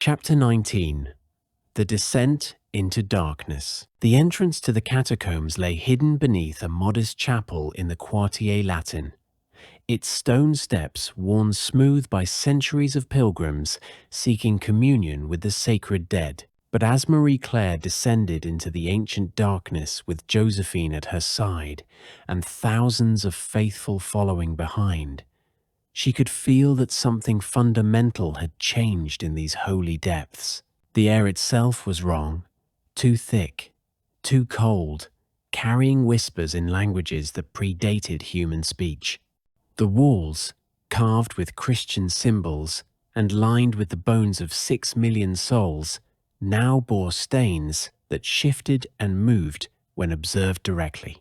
Chapter 19. The Descent into Darkness. The entrance to the catacombs lay hidden beneath a modest chapel in the Quartier Latin. Its stone steps worn smooth by centuries of pilgrims seeking communion with the sacred dead. But as Marie-Claire descended into the ancient darkness with Josephine at her side and thousands of faithful following behind, she could feel that something fundamental had changed in these holy depths. The air itself was wrong, too thick, too cold, carrying whispers in languages that predated human speech. The walls, carved with Christian symbols and lined with the bones of 6 million souls, now bore stains that shifted and moved when observed directly.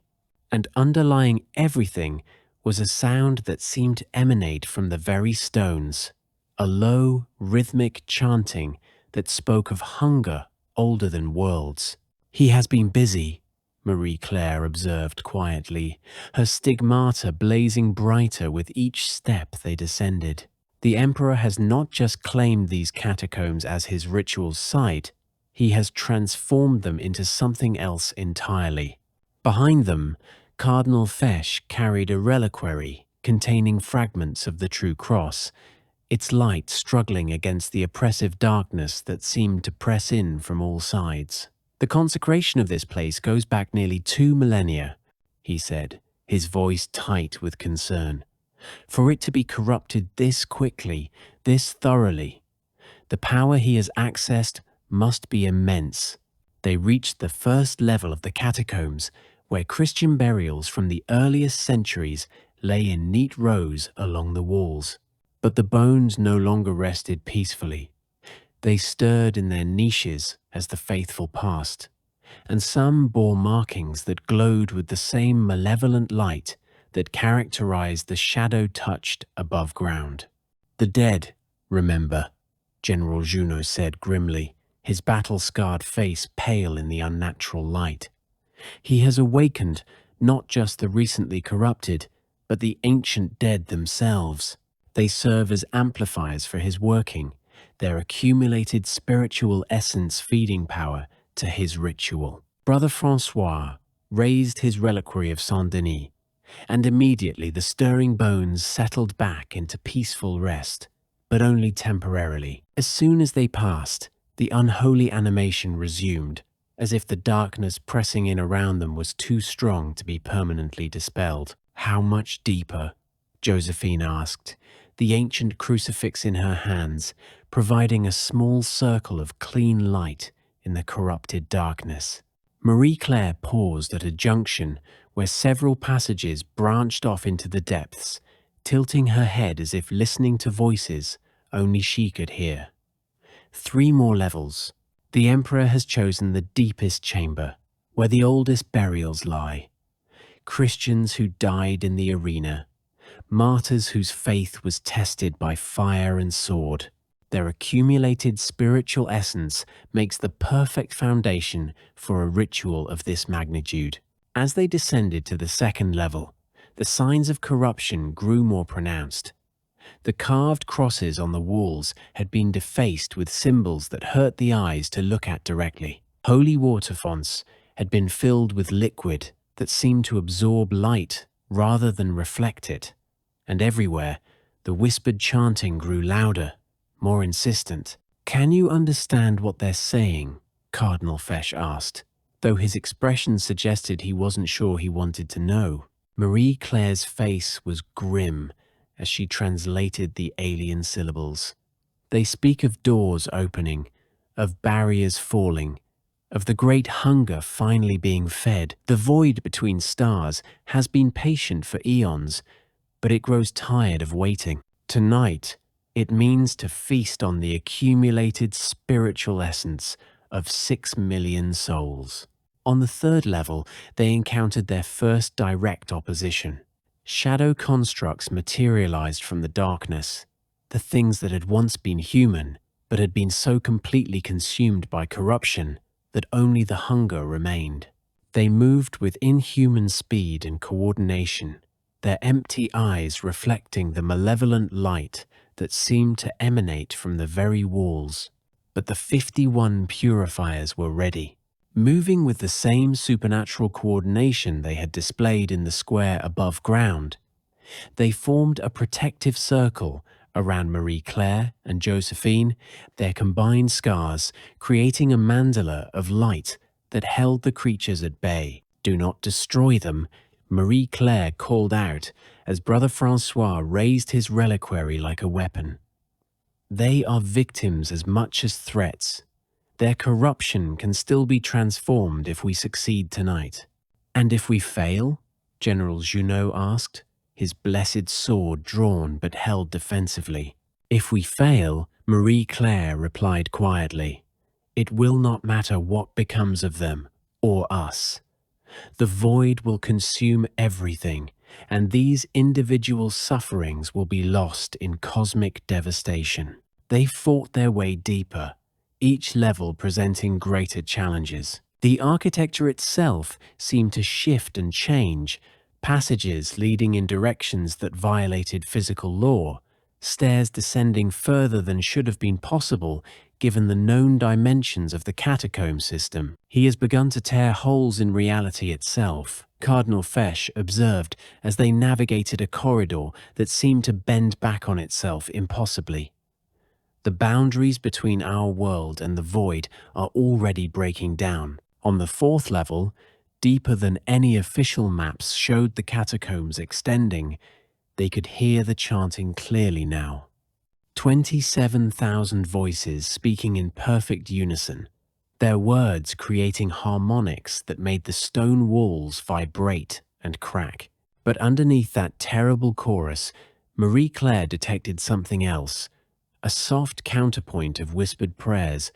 And underlying everything was a sound that seemed to emanate from the very stones, a low, rhythmic chanting that spoke of hunger older than worlds. "He has been busy," Marie-Claire observed quietly, her stigmata blazing brighter with each step they descended. "The Emperor has not just claimed these catacombs as his ritual site, he has transformed them into something else entirely." Behind them, Cardinal Fesch carried a reliquary containing fragments of the true cross, its light struggling against the oppressive darkness that seemed to press in from all sides. "The consecration of this place goes back nearly 2 millennia, he said, his voice tight with concern. "For it to be corrupted this quickly, this thoroughly, the power he has accessed must be immense." They reached the first level of the catacombs, where Christian burials from the earliest centuries lay in neat rows along the walls. But the bones no longer rested peacefully. They stirred in their niches as the faithful passed, and some bore markings that glowed with the same malevolent light that characterized the shadow touched above ground. "The dead, remember," General Junot said grimly, his battle-scarred face pale in the unnatural light. "He has awakened not just the recently corrupted, but the ancient dead themselves. They serve as amplifiers for his working, their accumulated spiritual essence feeding power to his ritual." Brother Francois raised his reliquary of Saint-Denis, and immediately the stirring bones settled back into peaceful rest, but only temporarily. As soon as they passed, the unholy animation resumed, as if the darkness pressing in around them was too strong to be permanently dispelled. "How much deeper?" Josephine asked, the ancient crucifix in her hands, providing a small circle of clean light in the corrupted darkness. Marie-Claire paused at a junction where several passages branched off into the depths, tilting her head as if listening to voices only she could hear. 3 more levels. The Emperor has chosen the deepest chamber, where the oldest burials lie. Christians who died in the arena, martyrs whose faith was tested by fire and sword. Their accumulated spiritual essence makes the perfect foundation for a ritual of this magnitude. As they descended to the second level, the signs of corruption grew more pronounced. The carved crosses on the walls had been defaced with symbols that hurt the eyes to look at directly. Holy water fonts had been filled with liquid that seemed to absorb light rather than reflect it. And everywhere, the whispered chanting grew louder, more insistent. "Can you understand what they're saying?" Cardinal Fesch asked, though his expression suggested he wasn't sure he wanted to know. Marie-Claire's face was grim as she translated the alien syllables. "They speak of doors opening, of barriers falling, of the great hunger finally being fed. The void between stars has been patient for eons, but it grows tired of waiting. Tonight, it means to feast on the accumulated spiritual essence of 6 million souls." On the third level, they encountered their first direct opposition. Shadow constructs materialized from the darkness, the things that had once been human, but had been so completely consumed by corruption that only the hunger remained. They moved with inhuman speed and coordination, their empty eyes reflecting the malevolent light that seemed to emanate from the very walls. but the 51 purifiers were ready. Moving with the same supernatural coordination they had displayed in the square above ground, they formed a protective circle around Marie Claire and Josephine, their combined scars creating a mandala of light that held the creatures at bay. "Do not destroy them," Marie Claire called out as Brother Francois raised his reliquary like a weapon. "They are victims as much as threats. Their corruption can still be transformed if we succeed tonight." "And if we fail?" General Junot asked, his blessed sword drawn but held defensively. "If we fail," Marie Claire replied quietly, "it will not matter what becomes of them or us. The void will consume everything, and these individual sufferings will be lost in cosmic devastation." They fought their way deeper, each level presenting greater challenges. The architecture itself seemed to shift and change, passages leading in directions that violated physical law, stairs descending further than should have been possible given the known dimensions of the catacomb system. "He has begun to tear holes in reality itself," Cardinal Fesch observed as they navigated a corridor that seemed to bend back on itself impossibly. "The boundaries between our world and the void are already breaking down." On the fourth level, deeper than any official maps showed the catacombs extending, they could hear the chanting clearly now. 27,000 voices speaking in perfect unison, their words creating harmonics that made the stone walls vibrate and crack. But underneath that terrible chorus, Marie Claire detected something else, a soft counterpoint of whispered prayers,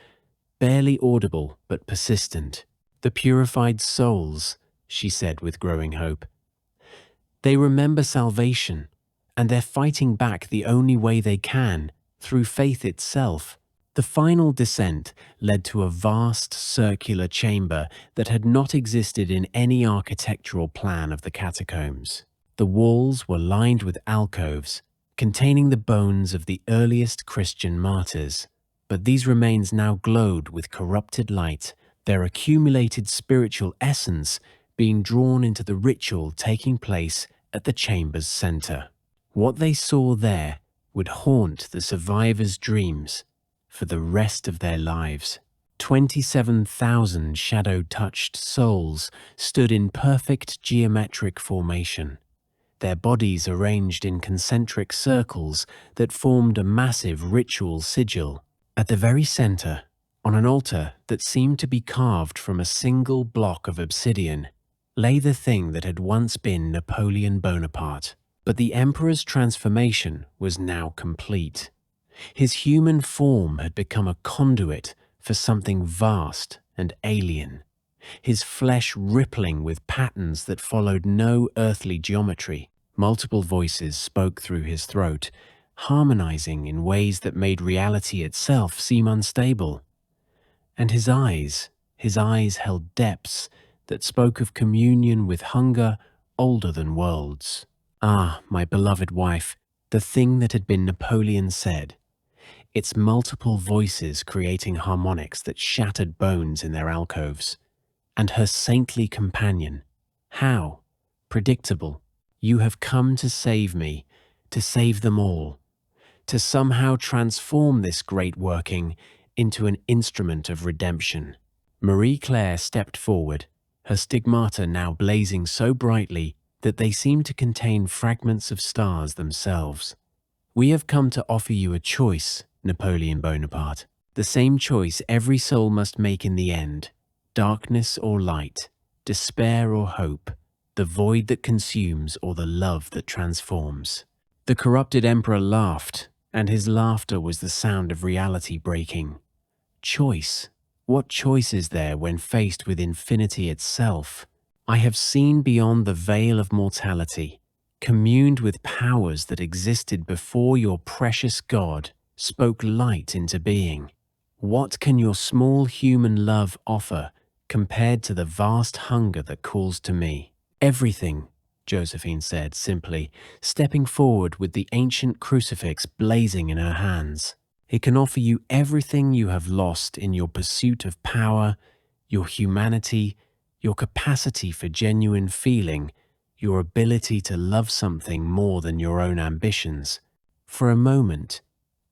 barely audible but persistent. "The purified souls," she said with growing hope. "They remember salvation, and they're fighting back the only way they can, through faith itself." The final descent led to a vast circular chamber that had not existed in any architectural plan of the catacombs. The walls were lined with alcoves, containing the bones of the earliest Christian martyrs, but these remains now glowed with corrupted light, their accumulated spiritual essence being drawn into the ritual taking place at the chamber's center. What they saw there would haunt the survivors' dreams for the rest of their lives. 27,000 shadow-touched souls stood in perfect geometric formation, their bodies arranged in concentric circles that formed a massive ritual sigil. At the very center, on an altar that seemed to be carved from a single block of obsidian, lay the thing that had once been Napoleon Bonaparte. But the emperor's transformation was now complete. His human form had become a conduit for something vast and alien, his flesh rippling with patterns that followed no earthly geometry. Multiple voices spoke through his throat, harmonizing in ways that made reality itself seem unstable. And his eyes held depths that spoke of communion with hunger older than worlds. "Ah, my beloved wife," the thing that had been Napoleon said, its multiple voices creating harmonics that shattered bones in their alcoves. And her saintly companion, how predictable. "You have come to save me, to save them all, to somehow transform this great working into an instrument of redemption." Marie Claire stepped forward, her stigmata now blazing so brightly that they seemed to contain fragments of stars themselves. "We have come to offer you a choice, Napoleon Bonaparte, the same choice every soul must make in the end, darkness or light, despair or hope, the void that consumes or the love that transforms." The corrupted emperor laughed, and his laughter was the sound of reality breaking. Choice? What choice is there when faced with infinity itself? "I have seen beyond the veil of mortality, communed with powers that existed before your precious God spoke light into being. What can your small human love offer compared to the vast hunger that calls to me?" "Everything," Josephine said simply, stepping forward with the ancient crucifix blazing in her hands. It can offer you everything you have lost in your pursuit of power, your humanity, your capacity for genuine feeling, your ability to love something more than your own ambitions. For a moment,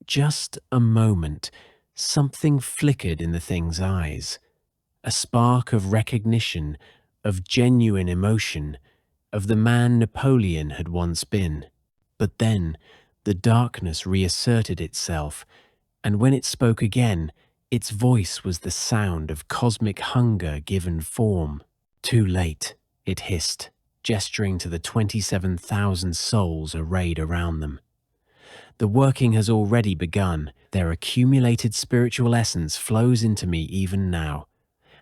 just a moment, something flickered in the thing's eyes. A spark of recognition, of genuine emotion, of the man Napoleon had once been. But then, the darkness reasserted itself, and when it spoke again, its voice was the sound of cosmic hunger given form. "Too late," it hissed, gesturing to the 27,000 souls arrayed around them. "The working has already begun. Their accumulated spiritual essence flows into me even now,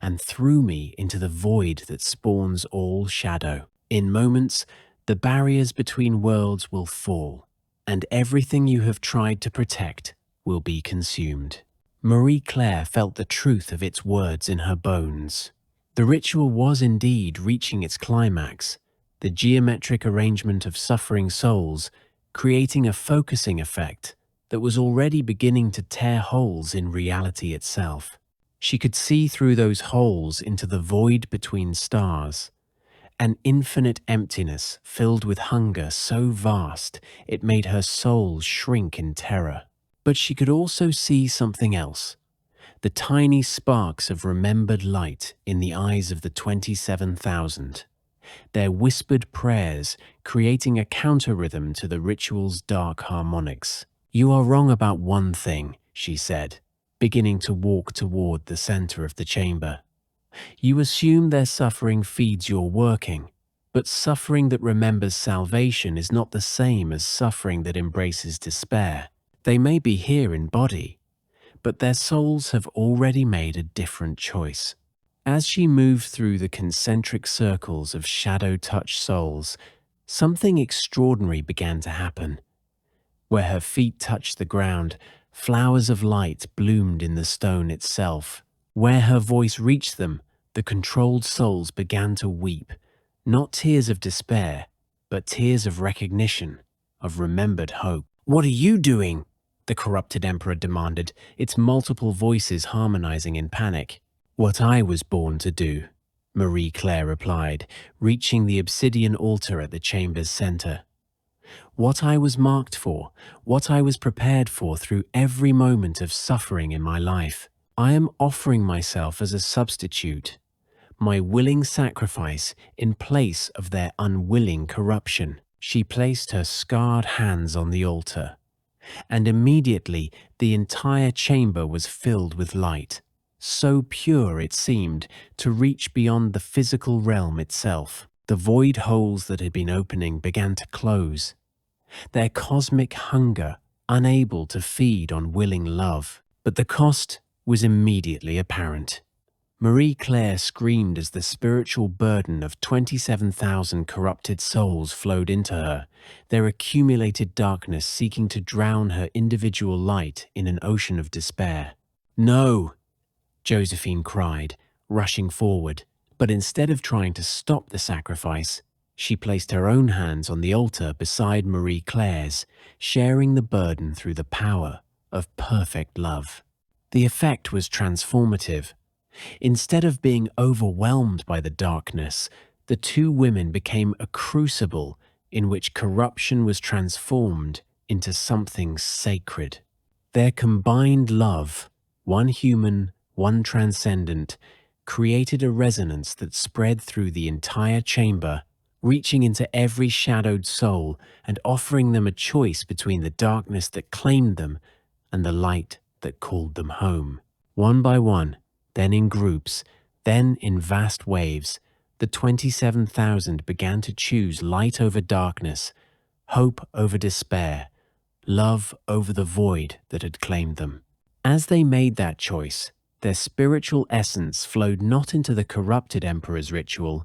and through me into the void that spawns all shadow. In moments, the barriers between worlds will fall, and everything you have tried to protect will be consumed." Marie Claire felt the truth of its words in her bones. The ritual was indeed reaching its climax, the geometric arrangement of suffering souls, creating a focusing effect that was already beginning to tear holes in reality itself. She could see through those holes into the void between stars, an infinite emptiness filled with hunger so vast it made her soul shrink in terror. But she could also see something else, the tiny sparks of remembered light in the eyes of the 27,000, their whispered prayers creating a counter-rhythm to the ritual's dark harmonics. "You are wrong about one thing," she said, beginning to walk toward the center of the chamber. "You assume their suffering feeds your working, but suffering that remembers salvation is not the same as suffering that embraces despair. They may be here in body, but their souls have already made a different choice." As she moved through the concentric circles of shadow-touched souls, something extraordinary began to happen. Where her feet touched the ground, flowers of light bloomed in the stone itself. Where her voice reached them, the controlled souls began to weep, not tears of despair, but tears of recognition, of remembered hope. "What are you doing?" the corrupted emperor demanded, its multiple voices harmonizing in panic. "What I was born to do," Marie Claire replied, reaching the obsidian altar at the chamber's center. "What I was marked for, what I was prepared for through every moment of suffering in my life. I am offering myself as a substitute, my willing sacrifice in place of their unwilling corruption." She placed her scarred hands on the altar, and immediately the entire chamber was filled with light, so pure it seemed to reach beyond the physical realm itself. The void holes that had been opening began to close, their cosmic hunger unable to feed on willing love. But the cost was immediately apparent. Marie Claire screamed as the spiritual burden of 27,000 corrupted souls flowed into her, their accumulated darkness seeking to drown her individual light in an ocean of despair. "No!" Josephine cried, rushing forward. But instead of trying to stop the sacrifice, she placed her own hands on the altar beside Marie Claire's, sharing the burden through the power of perfect love. The effect was transformative. Instead of being overwhelmed by the darkness, the two women became a crucible in which corruption was transformed into something sacred. Their combined love, one human, one transcendent, created a resonance that spread through the entire chamber, reaching into every shadowed soul and offering them a choice between the darkness that claimed them and the light that called them home. One by one, then in groups, then in vast waves, the 27,000 began to choose light over darkness, hope over despair, love over the void that had claimed them. As they made that choice, their spiritual essence flowed not into the corrupted emperor's ritual,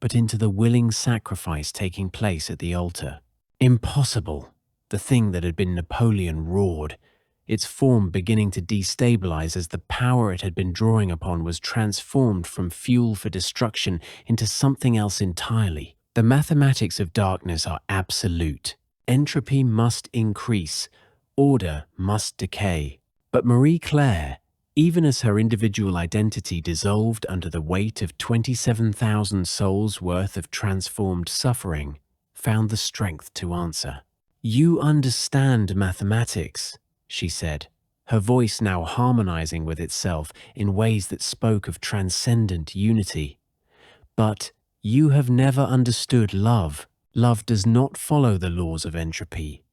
but into the willing sacrifice taking place at the altar. "Impossible!" The thing that had been Napoleon roared, its form beginning to destabilize as the power it had been drawing upon was transformed from fuel for destruction into something else entirely. The mathematics of darkness are absolute. Entropy must increase, order must decay. But Marie Claire, even as her individual identity dissolved under the weight of 27,000 souls worth of transformed suffering, found the strength to answer. "You understand mathematics," she said, her voice now harmonizing with itself in ways that spoke of transcendent unity. "But you have never understood love. Love does not follow the laws of entropy.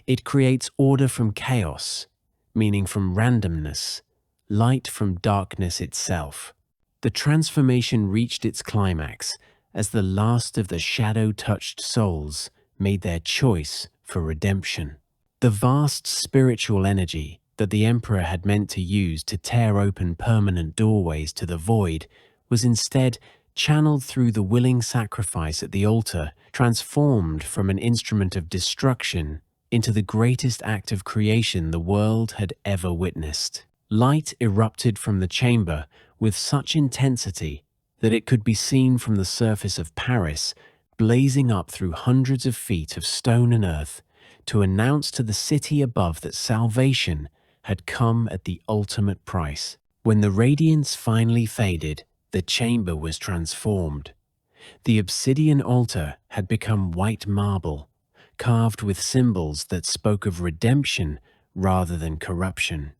It creates order from chaos, meaning from randomness, light from darkness itself." The transformation reached its climax as the last of the shadow-touched souls made their choice for redemption. The vast spiritual energy that the Emperor had meant to use to tear open permanent doorways to the void was instead channeled through the willing sacrifice at the altar, transformed from an instrument of destruction into the greatest act of creation the world had ever witnessed. Light erupted from the chamber with such intensity that it could be seen from the surface of Paris, blazing up through hundreds of feet of stone and earth, to announce to the city above that salvation had come at the ultimate price. When the radiance finally faded, the chamber was transformed. The obsidian altar had become white marble, carved with symbols that spoke of redemption rather than corruption.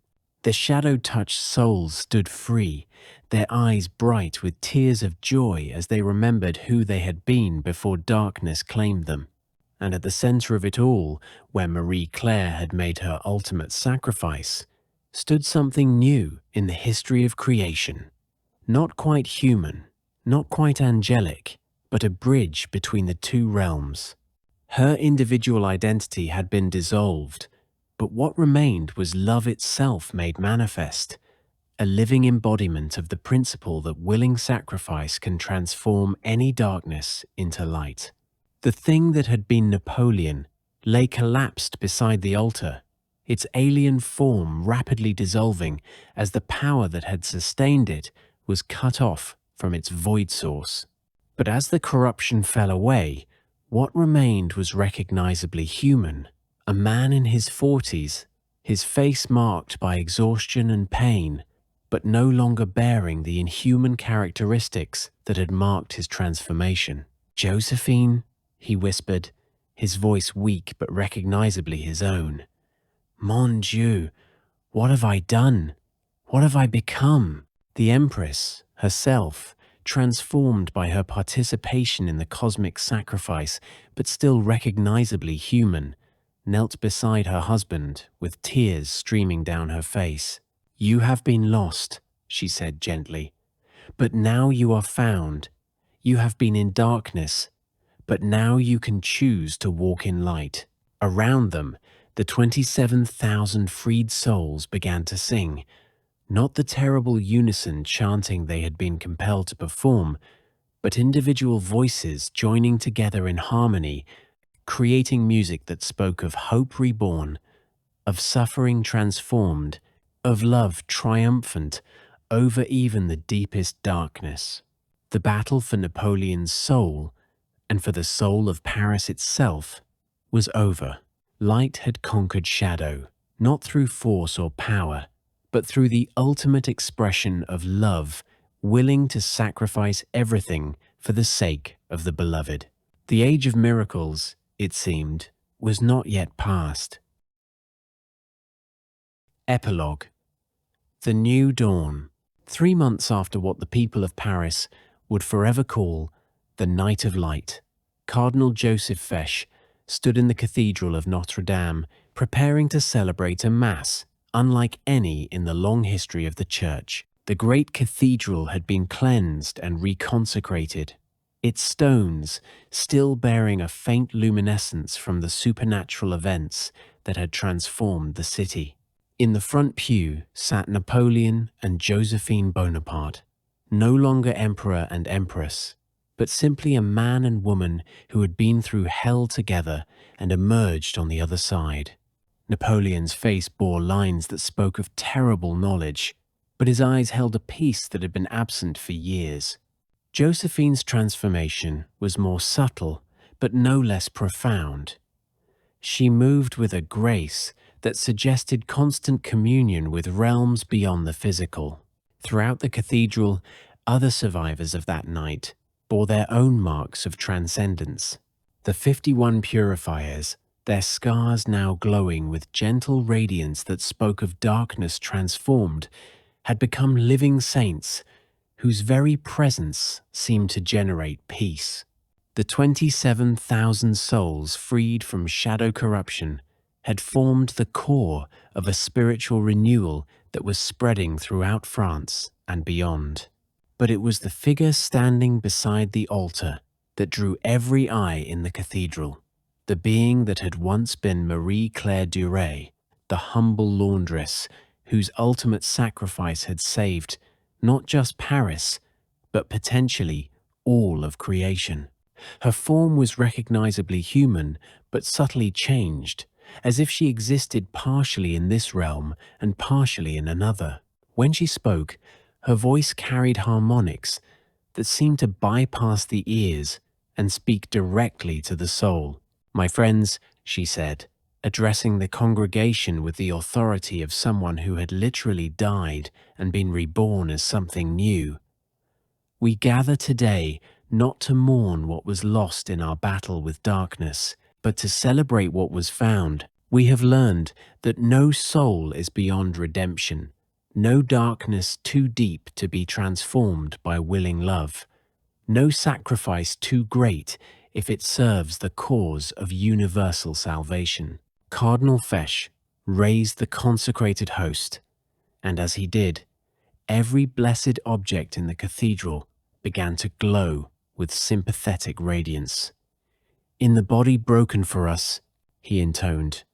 The shadow-touched souls stood free, their eyes bright with tears of joy as they remembered who they had been before darkness claimed them. And at the center of it all, where Marie Claire had made her ultimate sacrifice, stood something new in the history of creation. Not quite human, not quite angelic, but a bridge between the two realms. Her individual identity had been dissolved, but what remained was love itself made manifest, a living embodiment of the principle that willing sacrifice can transform any darkness into light. The thing that had been Napoleon lay collapsed beside the altar, its alien form rapidly dissolving as the power that had sustained it was cut off from its void source. But as the corruption fell away, what remained was recognizably human. A man in his 40s, his face marked by exhaustion and pain, but no longer bearing the inhuman characteristics that had marked his transformation. "Josephine," he whispered, his voice weak but recognizably his own. "Mon Dieu, what have I done? What have I become?" The Empress, herself, transformed by her participation in the cosmic sacrifice, but still recognizably human, knelt beside her husband with tears streaming down her face. "You have been lost," she said gently, "but now you are found. You have been in darkness, but now you can choose to walk in light." Around them, the 27,000 freed souls began to sing, not the terrible unison chanting they had been compelled to perform, but individual voices joining together in harmony, creating music that spoke of hope reborn, of suffering transformed, of love triumphant over even the deepest darkness. The battle for Napoleon's soul, and for the soul of Paris itself, was over. Light had conquered shadow, not through force or power, but through the ultimate expression of love, willing to sacrifice everything for the sake of the beloved. The age of miracles, it seemed, was not yet past. Epilogue. The New Dawn. 3 months after what the people of Paris would forever call the Night of Light, Cardinal Joseph Fesch stood in the Cathedral of Notre Dame, preparing to celebrate a Mass unlike any in the long history of the Church. The great cathedral had been cleansed and reconsecrated, its stones still bearing a faint luminescence from the supernatural events that had transformed the city. In the front pew sat Napoleon and Josephine Bonaparte, no longer emperor and empress, but simply a man and woman who had been through hell together and emerged on the other side. Napoleon's face bore lines that spoke of terrible knowledge, but his eyes held a peace that had been absent for years. Josephine's transformation was more subtle, but no less profound. She moved with a grace that suggested constant communion with realms beyond the physical. Throughout the cathedral, other survivors of that night bore their own marks of transcendence. The 51 purifiers, their scars now glowing with gentle radiance that spoke of darkness transformed, had become living saints whose very presence seemed to generate peace. The 27,000 souls freed from shadow corruption had formed the core of a spiritual renewal that was spreading throughout France and beyond. But it was the figure standing beside the altar that drew every eye in the cathedral, the being that had once been Marie-Claire Duret, the humble laundress whose ultimate sacrifice had saved not just Paris, but potentially all of creation. Her form was recognizably human, but subtly changed, as if she existed partially in this realm and partially in another. When she spoke, her voice carried harmonics that seemed to bypass the ears and speak directly to the soul. "My friends," she said, addressing the congregation with the authority of someone who had literally died and been reborn as something new, "we gather today not to mourn what was lost in our battle with darkness, but to celebrate what was found. We have learned that no soul is beyond redemption, no darkness too deep to be transformed by willing love, no sacrifice too great if it serves the cause of universal salvation." Cardinal Fesch raised the consecrated host, and as he did, every blessed object in the cathedral began to glow with sympathetic radiance. "In the body broken for us," he intoned,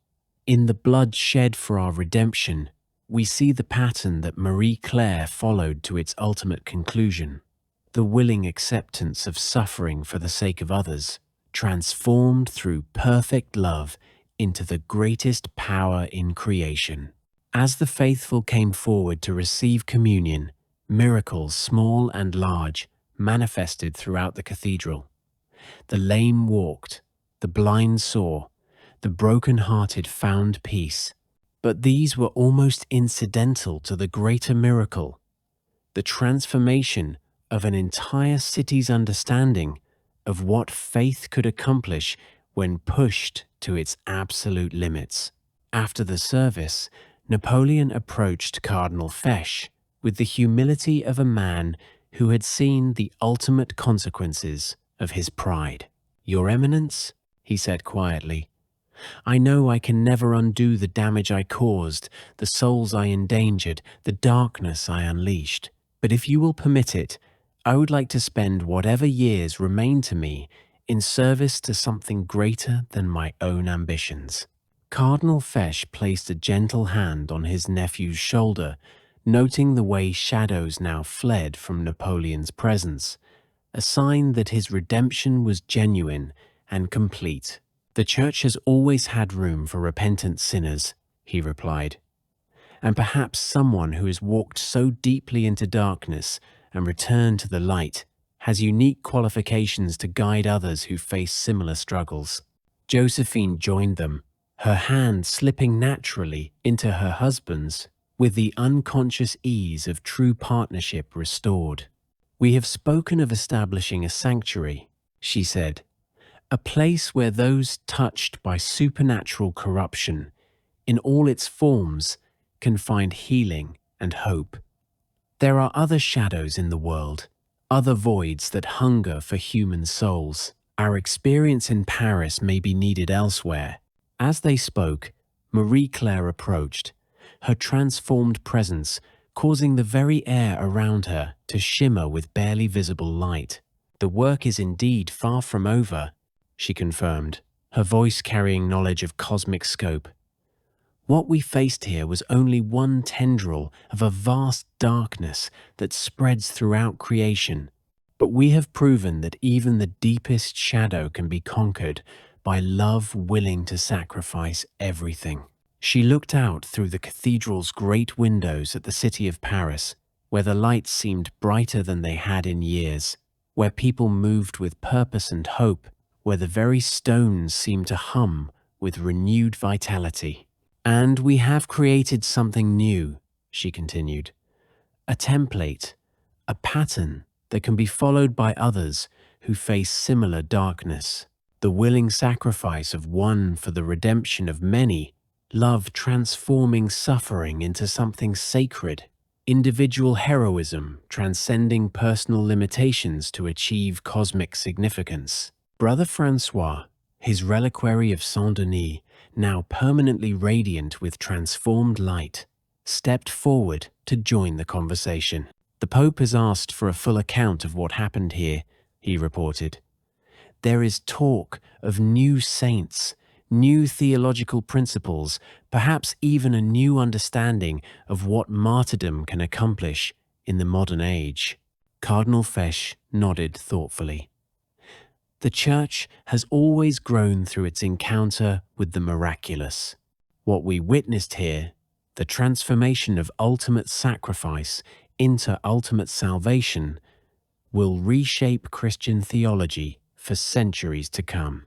"in the blood shed for our redemption, we see the pattern that Marie-Claire followed to its ultimate conclusion, the willing acceptance of suffering for the sake of others, transformed through perfect love into the greatest power in creation." As the faithful came forward to receive communion, miracles, small and large, manifested throughout the cathedral. The lame walked, the blind saw, the broken-hearted found peace. But these were almost incidental to the greater miracle, the transformation of an entire city's understanding of what faith could accomplish when pushed to its absolute limits. After the service, Napoleon approached Cardinal Fesch with the humility of a man who had seen the ultimate consequences of his pride. "Your Eminence," he said quietly, "I know I can never undo the damage I caused, the souls I endangered, the darkness I unleashed. But if you will permit it, I would like to spend whatever years remain to me in service to something greater than my own ambitions." Cardinal Fesch placed a gentle hand on his nephew's shoulder, noting the way shadows now fled from Napoleon's presence, a sign that his redemption was genuine and complete. "The Church has always had room for repentant sinners," he replied, "and perhaps someone who has walked so deeply into darkness and returned to the light has unique qualifications to guide others who face similar struggles." Josephine joined them, her hand slipping naturally into her husband's with the unconscious ease of true partnership restored. "We have spoken of establishing a sanctuary," she said, "a place where those touched by supernatural corruption, in all its forms, can find healing and hope. There are other shadows in the world, other voids that hunger for human souls. Our experience in Paris may be needed elsewhere." As they spoke, Marie-Claire approached, her transformed presence causing the very air around her to shimmer with barely visible light. "The work is indeed far from over," she confirmed, her voice carrying knowledge of cosmic scope. "What we faced here was only one tendril of a vast darkness that spreads throughout creation. But we have proven that even the deepest shadow can be conquered by love willing to sacrifice everything." She looked out through the cathedral's great windows at the city of Paris, where the lights seemed brighter than they had in years, where people moved with purpose and hope, where the very stones seemed to hum with renewed vitality. And we have created something new, she continued. A template, a pattern that can be followed by others who face similar darkness. The willing sacrifice of one for the redemption of many, love transforming suffering into something sacred, individual heroism transcending personal limitations to achieve cosmic significance. Brother Francois, his reliquary of Saint-Denis, now permanently radiant with transformed light, stepped forward to join the conversation. The Pope has asked for a full account of what happened here, he reported. There is talk of new saints, new theological principles, perhaps even a new understanding of what martyrdom can accomplish in the modern age. Cardinal Fesch nodded thoughtfully. The Church has always grown through its encounter with the miraculous. What we witnessed here, the transformation of ultimate sacrifice into ultimate salvation, will reshape Christian theology for centuries to come.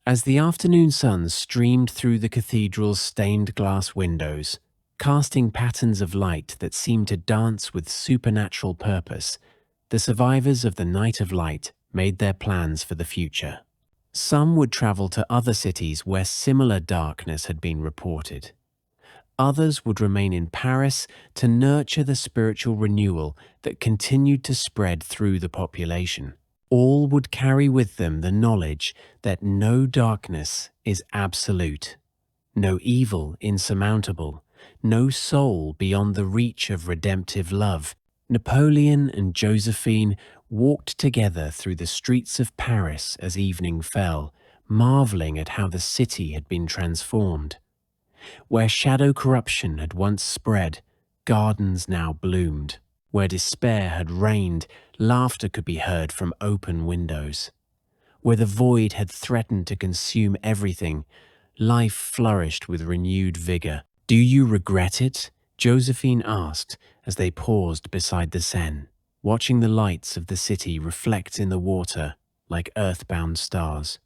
As the afternoon sun streamed through the cathedral's stained glass windows, casting patterns of light that seemed to dance with supernatural purpose, the survivors of the Night of Light made their plans for the future. Some would travel to other cities where similar darkness had been reported. Others would remain in Paris to nurture the spiritual renewal that continued to spread through the population. All would carry with them the knowledge that no darkness is absolute, no evil insurmountable, no soul beyond the reach of redemptive love. Napoleon and Josephine walked together through the streets of Paris as evening fell, marveling at how the city had been transformed. Where shadow corruption had once spread, gardens now bloomed. Where despair had reigned, laughter could be heard from open windows. Where the void had threatened to consume everything, life flourished with renewed vigor. "Do you regret it?" Josephine asked as they paused beside the Seine, watching the lights of the city reflect in the water like earthbound stars.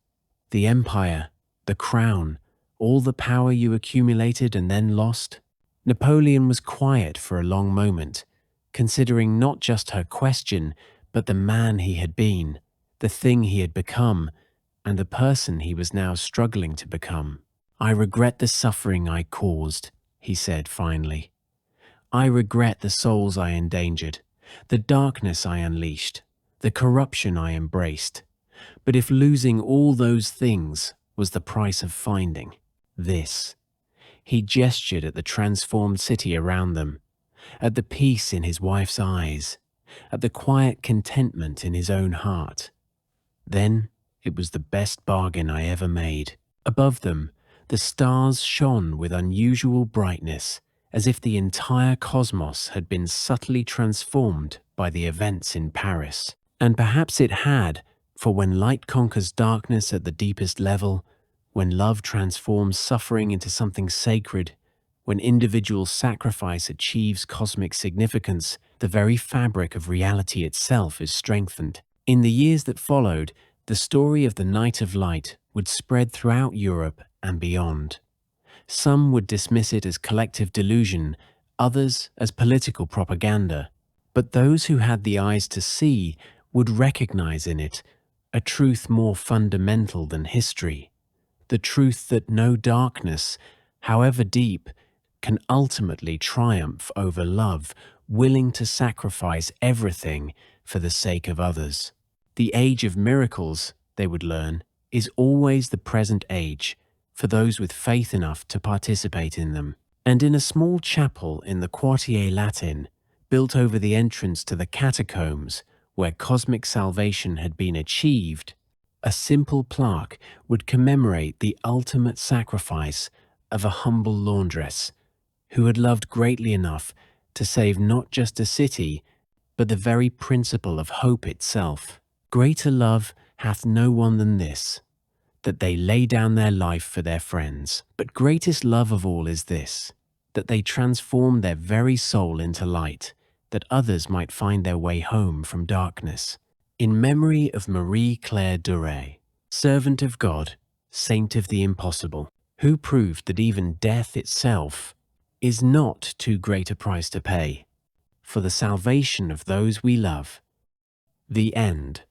The empire, the crown, all the power you accumulated and then lost? Napoleon was quiet for a long moment, considering not just her question, but the man he had been, the thing he had become, and the person he was now struggling to become. "I regret the suffering I caused," he said finally. "I regret the souls I endangered, the darkness I unleashed, the corruption I embraced. But if losing all those things was the price of finding this," he gestured at the transformed city around them, at the peace in his wife's eyes, at the quiet contentment in his own heart. "Then it was the best bargain I ever made." Above them, the stars shone with unusual brightness, as if the entire cosmos had been subtly transformed by the events in Paris. And perhaps it had, for when light conquers darkness at the deepest level, when love transforms suffering into something sacred, when individual sacrifice achieves cosmic significance, the very fabric of reality itself is strengthened. In the years that followed, the story of the Night of Light would spread throughout Europe and beyond. Some would dismiss it as collective delusion, others as political propaganda. But those who had the eyes to see would recognize in it a truth more fundamental than history, the truth that no darkness, however deep, can ultimately triumph over love, willing to sacrifice everything for the sake of others. The age of miracles, they would learn, is always the present age for those with faith enough to participate in them. And in a small chapel in the Quartier Latin, built over the entrance to the catacombs where cosmic salvation had been achieved, a simple plaque would commemorate the ultimate sacrifice of a humble laundress who had loved greatly enough to save not just a city, but the very principle of hope itself. "Greater love hath no one than this, that they lay down their life for their friends. But greatest love of all is this, that they transform their very soul into light, that others might find their way home from darkness." In memory of Marie Claire Duret, servant of God, saint of the impossible. who proved that even death itself is not too great a price to pay for the salvation of those we love. The end.